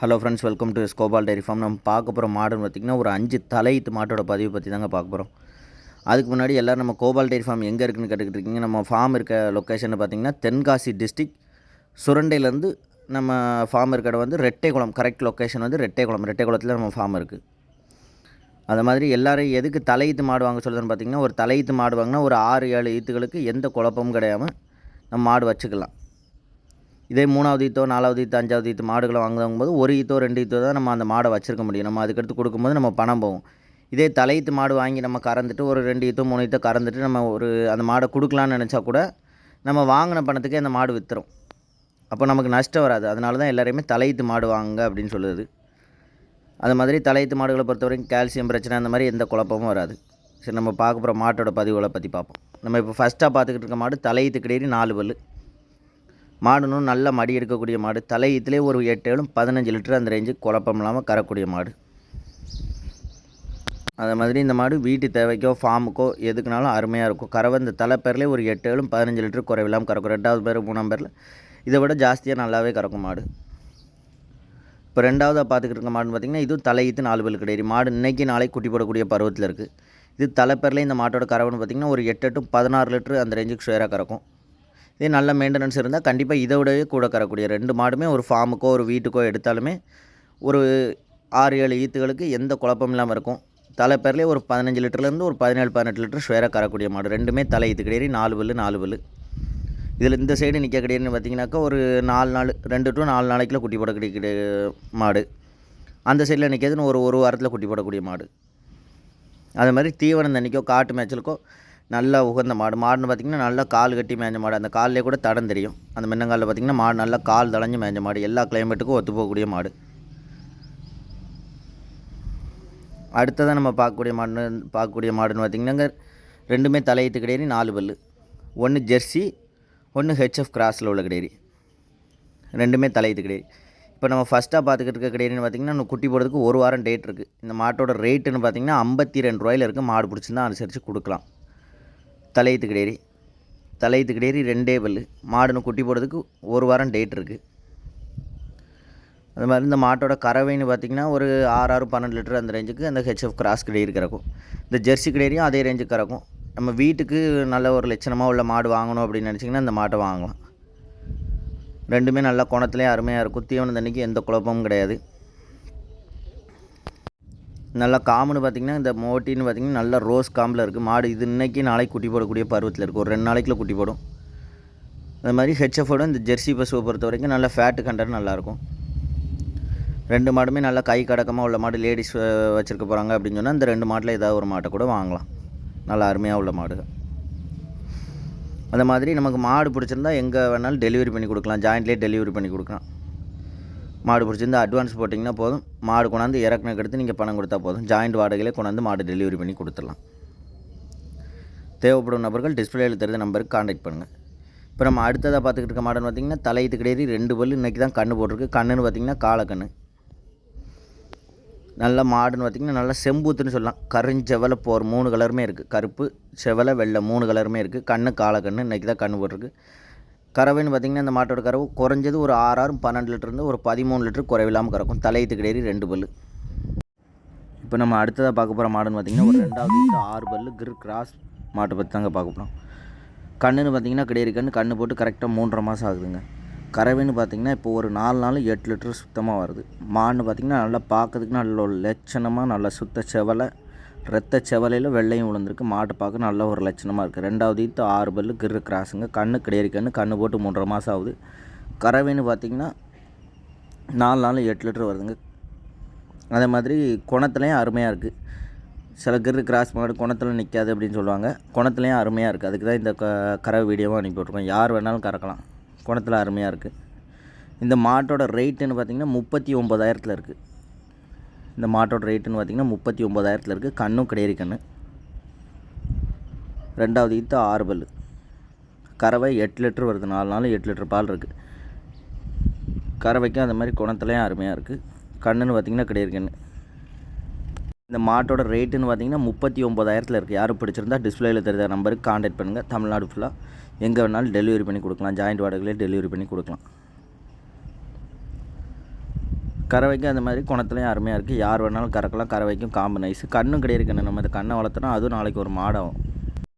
Hello friends, welcome to S.Gopal dairy farm. நம்ம பார்க்க போகிற மாடுன்னு பார்த்திங்கன்னா ஒரு 5 தலையீத்து மாட்டோட பதிவு பற்றி தாங்க பார்க்க போகிறோம். அதுக்கு முன்னாடி எல்லோரும் நம்ம கோபால் டெய்ரி ஃபார்ம் எங்கே இருக்குதுன்னு கேட்டுக்கிட்டு இருக்கீங்க. நம்ம ஃபார்ம் இருக்க லொக்கேஷன் பார்த்திங்கன்னா தென்காசி டிஸ்ட்ரிக் சுரண்டையிலேருந்து நம்ம ஃபார்ம் இருக்கிற வந்து ரெட்டைக்குளம். கரெக்ட் லொக்கேஷன் வந்து ரெட்டைக்குளத்தில் நம்ம ஃபார்ம் இருக்குது. அது மாதிரி எல்லோரும் எதுக்கு தலையீத்து மாடு வாங்க சொல்லுதுன்னு பார்த்திங்கன்னா, ஒரு தலையீத்து மாடு வாங்கினா ஒரு 6-7 ஈத்துகளுக்கு எந்த குழப்பமும் கிடையாமல் நம்ம மாடு வச்சுக்கலாம். இதே 3வது ஈத்தோ 4வது ஈத்தோ 5வது ஈத்து மாடுகளை வாங்கும்போது ஒரு ஈத்தோ 2 ஈத்தோ தான் நம்ம அந்த மாடை வச்சுருக்க முடியும். நம்ம அதுக்கடுத்து கொடுக்கும்போது நம்ம பணம் போகும். இதே தலையீத்து மாடு வாங்கி நம்ம கறந்துட்டு ஒரு 2 ஈத்தோ 3 ஈத்தோ கறந்துட்டு நம்ம அந்த மாடை கொடுக்கலான்னு நினச்சா கூட நம்ம வாங்கின பணத்துக்கே அந்த மாடு விற்றுரும். அப்போ நமக்கு நஷ்டம் வராது. அதனால தான் எல்லாரையுமே தலையீத்து மாடு வாங்குங்க அப்படின்னு சொல்லுது. அது மாதிரி தலையீத்து மாடுகளை பொறுத்த வரைக்கும் கால்சியம் பிரச்சனை அந்த மாதிரி எந்த குழப்பமும் வராது. சரி, நம்ம பார்க்க போகிற மாட்டோட பதிவுகளை பற்றி பார்ப்போம். நம்ம இப்போ ஃபஸ்ட்டாக பார்த்துக்கிட்டு இருக்க மாடு தலையீத்து கிடையாது 4 பல்லு மாடுனும் நல்ல மடி எடுக்கக்கூடிய மாடு. தலையீத்துலேயே ஒரு 8-15 லிட்டர் அந்த ரேஞ்சு குழப்பம் இல்லாமல் கறக்கூடிய மாடு. அது மாதிரி இந்த மாடு வீட்டு தேவைக்கோ ஃபார்முக்கோ எதுக்குனாலும் அருமையாக இருக்கும். கறவை இந்த தலைப்பேர்லேயே ஒரு 8-15 லிட்டர் குறைவில்லாமல் கறக்கும். 2வது பேர் 3ஆம் பேரில் இதை விட ஜாஸ்தியாக நல்லாவே கறக்கும் மாடு. இப்போ 2வதாக பார்த்துக்கிட்டு இருக்க மாடுன்னு பார்த்திங்கன்னா இதுவும் தலையீத்து 4 பல்லு கிடையாது மாடு. இன்றைக்கி நாளைக்கு குட்டி போடக்கூடிய பருவத்தில் இருக்குது. இது தலைப்பேர்லேயே இந்த மாட்டோட கறவைன்னு பார்த்திங்கன்னா ஒரு 8-16 லிட்டர் அந்த ரேஞ்சுக்கு ஷேராக கறக்கும். இதே நல்ல மெயின்டெனன்ஸ் இருந்தால் கண்டிப்பாக இதை விடவே கூட கறக்கூடிய 2 மாடுமே ஒரு ஃபார்முக்கோ ஒரு வீட்டுக்கோ எடுத்தாலுமே ஒரு 6-7 ஈத்துகளுக்கு எந்த குழப்பம் இல்லாமல் இருக்கும். தலைப்பேர்லேயே ஒரு 15 லிட்டர்லேருந்து ஒரு 17-18 லிட்டர் ஷேராக கறக்கூடிய மாடு. ரெண்டுமே தலையீத்து கிடையாது 4 பல்லு. இதில் இந்த சைடு நிற்க கிடையாதுன்னு பார்த்திங்கனாக்கா ஒரு 4 நாள் 2 to 4 நாளைக்குள்ள குட்டி போடக்கூடிய மாடு. அந்த சைடில் நிற்கிறதுன்னு ஒரு வாரத்தில் குட்டி போடக்கூடிய மாடு. அது மாதிரி தீவனம் தண்ணிக்கோ காட்டு மேய்ச்சலுக்கோ நல்லா உகந்த மாடுன்னு பார்த்திங்கன்னா நல்லா கால் கட்டி மேய்ஞ்ச மாடு. அந்த காலிலே கூட தடம் தெரியும். அந்த மின்னங்காலில் பார்த்திங்கன்னா மாடு நல்லா கால் தளைஞ்சு மேய்ஞ்ச மாடு. எல்லா கிளைமேட்டுக்கும் ஒத்து போகக்கூடிய மாடு. அடுத்ததாக நம்ம பார்க்கக்கூடிய மாடுன்னு பார்த்திங்கன்னா ரெண்டுமே தலையீத்து கிடையாது 4 பல்லு. ஒன்று ஜெர்சி, ஒன்று ஹெச்எஃப் கிராஸில் உள்ள கிடையாது. ரெண்டுமே தலையீத்து கிடையாது. இப்போ நம்ம ஃபஸ்ட்டாக பார்த்துக்கிட்டு இருக்க கிடையாதுன்னு பார்த்திங்கன்னா இன்னும் குட்டி போடுறதுக்கு ஒரு வாரம் டேட் இருக்குது. இந்த மாட்டோட ரேட்டுன்னு பார்த்திங்கன்னா 52 ரூபாயில் இருக்குது. மாடு பிடிச்சிருந்தா அனுசரித்து கொடுக்கலாம். தலையீத்து கிடையாது 2 பல்லு மாடுன்னு குட்டி போடுறதுக்கு ஒரு வாரம் டேட் இருக்குது. அது மாதிரி இந்த மாட்டோட கறவைன்னு பார்த்திங்கன்னா ஒரு 6-12 லிட்டர் அந்த ரேஞ்சுக்கு அந்த ஹெச்எஃப் கிராஸ் கிடையாது கறக்கும். இந்த ஜெர்சி கிடையாதையும் அதே ரேஞ்சுக்கு கறக்கும். நம்ம வீட்டுக்கு நல்ல ஒரு லட்சணமாக உள்ள மாடு வாங்கணும் அப்படின்னு நினச்சிங்கன்னா இந்த மாட்டை வாங்கலாம். ரெண்டுமே நல்லா குணத்துலேயே அருமையாக இருக்கும். தீவன தண்ணிக்கு எந்த குழப்பமும் கிடையாது. நல்லா காம்புன்னு பார்த்திங்கன்னா இந்த மோட்டின்னு பார்த்திங்கன்னா நல்லா ரோஸ் காம்பில் இருக்குது மாடு. இது இன்றைக்கி நாளைக்கு குட்டி போடக்கூடிய பருவத்தில் இருக்குது. ஒரு 2 நாளைக்குள்ள குட்டி போடும். அது மாதிரி ஹெச்எஃபோட இந்த ஜெர்சி பசுவை பொறுத்த வரைக்கும் நல்லா ஃபேட்டு கண்டென்ட் நல்லாயிருக்கும். 2 மாடுமே நல்லா கை கடக்கமாக உள்ள மாடு. லேடிஸ் வச்சுருக்க போகிறாங்க அப்படின்னு சொன்னால் இந்த 2 மாட்டில் ஏதாவது ஒரு மாட்டை கூட வாங்கலாம். நல்லா அருமையாக உள்ள மாடு. அந்த மாதிரி நமக்கு மாடு பிடிச்சிருந்தா எங்கே வேணாலும் டெலிவரி பண்ணி கொடுக்கலாம். ஜாயிண்ட்லேயே டெலிவரி பண்ணி கொடுக்கலாம். மாடு பிடிச்சிருந்து அட்வான்ஸ் போட்டிங்கன்னா போதும். மாடு கொண்டாந்து இறக்குனதுக்கு எடுத்து நீங்கள் பணம் கொடுத்தா போதும். ஜாயிண்ட் வாடகையிலே கொண்டாந்து மாடு டெலிவரி பண்ணி கொடுத்துடலாம். தேவைப்படும் நபர்கள் டிஸ்பிளேயில் தெரிந்த நம்பருக்கு கான்டாக்ட் பண்ணுங்கள். இப்போ நம்ம அடுத்ததாக பார்த்துக்கிட்டு இருக்க மாடுன்னு பார்த்திங்கன்னா தலையீத்து கிடையாது 2 பல்லு. இன்றைக்கி தான் கன்று போட்டிருக்கு. கண்ணுன்னு பார்த்திங்கன்னா காலக்கண்ணு. நல்ல மாடுன்னு பார்த்திங்கன்னா நல்லா செம்பூத்துன்னு சொல்லலாம். கருஞ்செவலை போர் 3 கலருமே இருக்குது. கருப்பு செவலை வெள்ளை 3 கலருமே இருக்குது. கண்ணு காலக்கண்ணு. இன்றைக்கி தான் கன்று போட்டிருக்கு. கறவைன்னு பார்த்திங்கன்னா இந்த மாட்டோட கறவை குறைஞ்சது ஒரு 6-12 லிட்டருந்து ஒரு 13 லிட்டர் குறைவில்லாமல் கறக்கும். தலையீத்து கிடையாது 2 பல்லு. இப்போ நம்ம அடுத்ததாக பார்க்க போகிற மாடுன்னு பார்த்திங்கன்னா ஒரு 2வது 6 பல்லு கிராஸ் மாட்டை பற்றி தாங்க பார்க்க போகிறோம். கண்ணுன்னு பார்த்திங்கன்னா கிடையாது கண்ணு போட்டு கரெக்டாக 3.5 மாதம் ஆகுதுங்க. கறவைன்னு பார்த்திங்கன்னா இப்போ ஒரு 4 நாள் 8 லிட்டர் சுத்தமாக வருது. மாடுன்னு பார்த்திங்கன்னா நல்லா பார்க்கறதுக்கு நல்ல ஒரு லட்சணமாக நல்லா சுத்த செவலை ரத்த செவலையில் வெள்ளையும் விழுந்திருக்கு. மாட்டை பார்க்க நல்ல ஒரு லட்சணமாக இருக்குது. 2வது 6 பல்லு கிராஸுங்க. கண்ணு கிடையாது கண்ணு போட்டு 3.5 மாதம் ஆகுது. கறவைன்னு பார்த்திங்கன்னா 4 நாள் 8 லிட்டர் வருதுங்க. அதே மாதிரி குணத்துலேயும் அருமையாக இருக்குது. சில கிராஸ் மாடு குணத்தில் நிற்காது அப்படின்னு சொல்லுவாங்க. குணத்துலேயும் அருமையாக இருக்குது. அதுக்கு தான் இந்த கறவை வீடியோவாக அனுப்பி விட்ருக்கோம். யார் வேணாலும் கறக்கலாம். குணத்தில் அருமையாக இருக்குது. இந்த மாட்டோட ரேட்டுன்னு பார்த்திங்கன்னா 39,000 இருக்குது. இந்த மாட்டோட ரேட்டுன்னு பார்த்திங்கன்னா 39,000 இருக்குது. கண்ணும் கிடையாது 2வது 6 பல்லு. கறவை 8 லிட்டர் வருது. 4 நாள் 8 லிட்டர் பால் இருக்குது. கறவைக்கும் அந்த மாதிரி குணத்துலேயும் அருமையாக இருக்குது. கண்ணுன்னு பார்த்திங்கன்னா கிடையாது இந்த மாட்டோட ரேட்டுன்னு பார்த்திங்கன்னா 39,000 இருக்குது. யாரும் பிடிச்சிருந்தா டிஸ்பிளேயில் தெரிஞ்ச நம்பருக்கு கான்டாக்ட் பண்ணுங்கள். தமிழ்நாடு ஃபுல்லாக எங்கே வேணாலும் டெலிவரி பண்ணி கொடுக்கலாம். ஜாயிண்ட் வாடகையிலே டெலிவரி பண்ணி கொடுக்கலாம். கறவைக்கு அந்த மாதிரி குணத்துலையும் அருமையாக இருக்குது. யார் வேணாலும் கறக்கலாம். கறவைக்கும் காம்பு நைஸு. கண்ணும் கிடையாது கண்ணு. நம்ம இந்த கண்ணை வளர்த்தோன்னா அதுவும் நாளைக்கு ஒரு மாடாகும்.